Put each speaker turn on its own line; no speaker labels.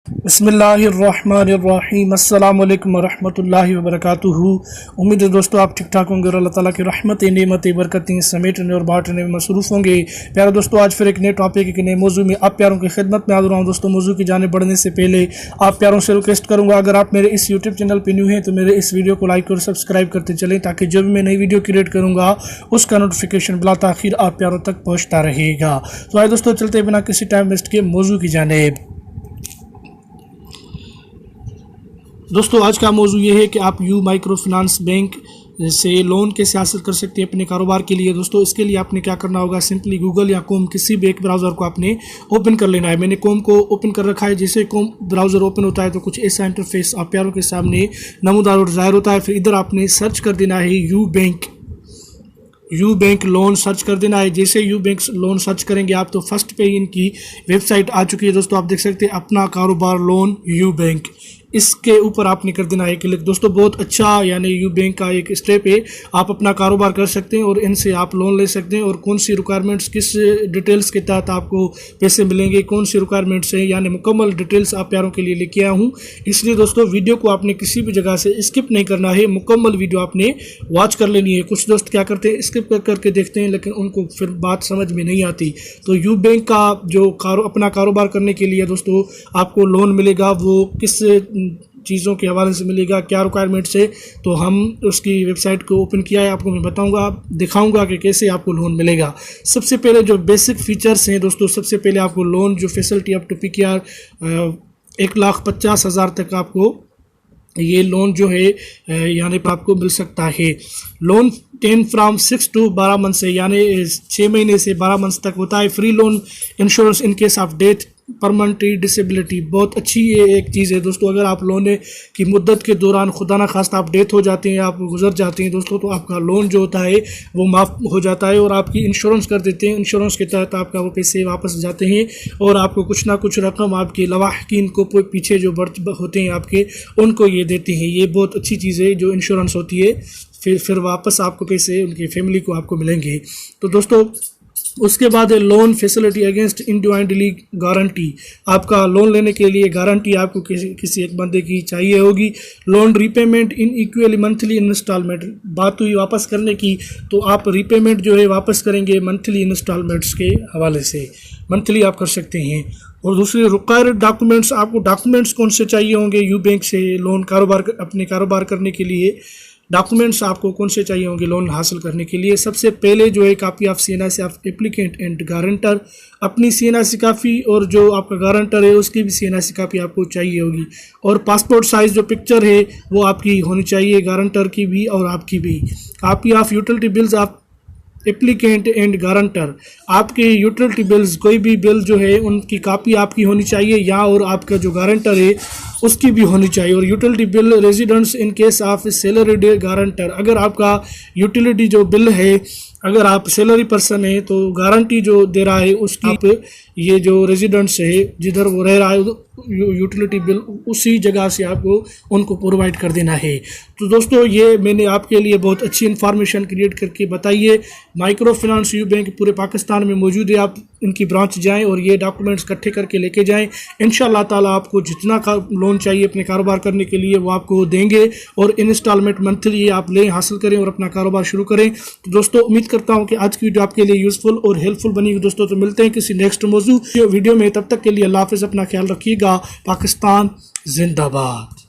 बिस्मिल्लाहिर्रहमानिर्रहीम अस्सलामुअलैकुम वरहमतुल्लाहि वबरकातुहू। उम्मीद है दोस्तों आप ठीक ठाक होंगे और अल्लाह ताला की रहमत नेमत बरकतें समेटने और बांटने में मसरूफ़ होंगे। प्यारे दोस्तों, आज फिर एक नए टॉपिक एक नए मौजू में आप प्यारों की खिदमत में हाज़िर हूँ। दोस्तों, मौजू की जाने बढ़ने से पहले आप प्यारों से रिक्वेस्ट करूँगा, अगर आप मेरे इस यूट्यूब चैनल पर न्यू हैं तो मेरे इस वीडियो को लाइक और सब्सक्राइब करते चलें, ताकि जब भी मैं नई वीडियो क्रिएट करूँगा उसका नोटिफिकेशन बिला ताख़ीर आप प्यारों तक पहुँचता रहेगा। तो आइए दोस्तों, चलते बिना किसी टाइम वेस्ट के मौजू की जानेब। दोस्तों, आज का मौजू ये है कि आप यू माइक्रो फाइनेंस बैंक से लोन कैसे हासिल कर सकते हैं अपने कारोबार के लिए। दोस्तों, इसके लिए आपने क्या करना होगा, सिंपली गूगल या कॉम किसी भी एक ब्राउज़र को आपने ओपन कर लेना है। मैंने कॉम को ओपन कर रखा है। जैसे कॉम ब्राउज़र ओपन होता है तो कुछ ऐसा इंटरफेस आप प्यारों के सामने नमूदार और ज़ाहिर होता है। फिर इधर आपने सर्च कर देना है यू बैंक लोन सर्च कर देना है। जैसे यू बैंक लोन सर्च करेंगे आप तो फर्स्ट पे ही इनकी वेबसाइट आ चुकी है। दोस्तों, आप देख सकते हैं अपना कारोबार लोन यू बैंक, इसके ऊपर आपने कर देना है क्लिक। दोस्तों, बहुत अच्छा यानी यू बैंक का एक स्टेप है। आप अपना कारोबार कर सकते हैं और इनसे आप लोन ले सकते हैं। और कौन सी रिक्वायरमेंट्स किस डिटेल्स के तहत आपको पैसे मिलेंगे, कौन सी रिक्वायरमेंट्स है, यानी मुकम्मल डिटेल्स आप प्यारों के लिए लेके आया हूँ। इसलिए दोस्तों, वीडियो को आपने किसी भी जगह से स्किप नहीं करना है, मुकम्मल वीडियो आपने वॉच कर लेनी है। कुछ दोस्त क्या करते हैं, स्किप करके देखते हैं, लेकिन उनको फिर बात समझ में नहीं आती। तो यू बैंक का जो अपना कारोबार करने के लिए दोस्तों आपको लोन मिलेगा, वो किस चीज़ों के हवाले से मिलेगा, क्या रिक्वायरमेंट्स है, तो हम उसकी वेबसाइट को ओपन किया है। आपको मैं बताऊंगा, दिखाऊंगा कि कैसे आपको लोन मिलेगा। सबसे पहले जो बेसिक फीचर्स हैं दोस्तों, सबसे पहले आपको लोन जो फैसिलिटी अप टू PKR 1,50,000 तक आपको ये लोन जो है यानी आपको मिल सकता है। लोन 10 फ्राम 6 to 12 मंथ से यानी 6 महीने से 12 मंथ तक होता है। Free loan insurance in case of death, permanent disability, बहुत अच्छी ये एक चीज़ है दोस्तों। अगर आप लोन की मुद्दत के दौरान खुदा ना खास्ता आप डेथ हो जाते हैं, आप गुजर जाते हैं दोस्तों, तो आपका लोन जो होता है वो माफ़ हो जाता है और आपकी इंश्योरेंस कर देते हैं। इंश्योरेंस के तहत आपका वो पैसे वापस जाते हैं और आपको कुछ ना कुछ रकम आपके लवाहकीन को पीछे जो बर्थ होते हैं आपके, उनको ये देते हैं। ये बहुत अच्छी चीज़ है जो इंश्योरेंस होती है, फिर वापस आपको पैसे उनकी फैमिली को आपको मिलेंगे। तो दोस्तों, उसके बाद है loan facility against individually guarantee. आपका लोन लेने के लिए गारंटी आपको किसी एक बंदे की चाहिए होगी। लोन रीपेमेंट इन इक्वली मंथली इंस्टॉलमेंट, बात हुई वापस करने की, तो आप रीपेमेंट जो है वापस करेंगे मंथली इंस्टॉलमेंट्स के हवाले से, मंथली आप कर सकते हैं। और दूसरे रिक्वायर्ड डॉक्यूमेंट्स, आपको डॉक्यूमेंट्स कौन से चाहिए होंगे यू बैंक से लोन अपने कारोबार करने के लिए, डॉक्यूमेंट्स आपको कौन से चाहिए होंगे लोन हासिल करने के लिए। सबसे पहले जो है copy of CNIC of applicant and guarantor, अपनी CNIC कॉपी और जो आपका गारंटर है उसकी भी CNIC कॉपी आपको चाहिए होगी। और पासपोर्ट साइज़ जो पिक्चर है वो आपकी होनी चाहिए, गारंटर की भी और आपकी भी। Copy of utility bills of applicant and guarantor, आपके यूटिलिटी बिल्स कोई भी बिल जो है उनकी कॉपी आपकी होनी चाहिए, या और आपका जो गारंटर है उसकी भी होनी चाहिए। और utility bill residence in case of salaried guarantor, अगर आपका यूटिलिटी जो बिल है, अगर आप सैलरी पर्सन है तो गारंटी जो दे रहा है उसकी आप ये जो रेजिडेंट्स है जिधर वो रह रहा है यूटिलिटी बिल उसी जगह से आपको उनको प्रोवाइड कर देना है। तो दोस्तों, ये मैंने आपके लिए बहुत अच्छी इन्फॉर्मेशन क्रिएट करके बताई है। माइक्रो फाइनेंस यू बैंक पूरे पाकिस्तान में मौजूद है। आप इनकी ब्रांच जाएं और ये डॉक्यूमेंट्स इकट्ठे करके लेके जाएं। इंशाल्लाह ताला आपको जितना लोन चाहिए अपने कारोबार करने के लिए वो आपको देंगे और इंस्टॉलमेंट मंथली आप लें, हासिल करें और अपना कारोबार शुरू करें। तो दोस्तों, उम्मीद करता हूँ कि आज की वीडियो आपके लिए यूज़फुल और हेल्पफुल बनी। दोस्तों, तो मिलते हैं किसी नेक्स्ट मौजू वीडियो में, तब तक के लिए अल्लाह हाफ़िज़, अपना ख्याल रखिएगा। पाकिस्तान जिंदाबाद।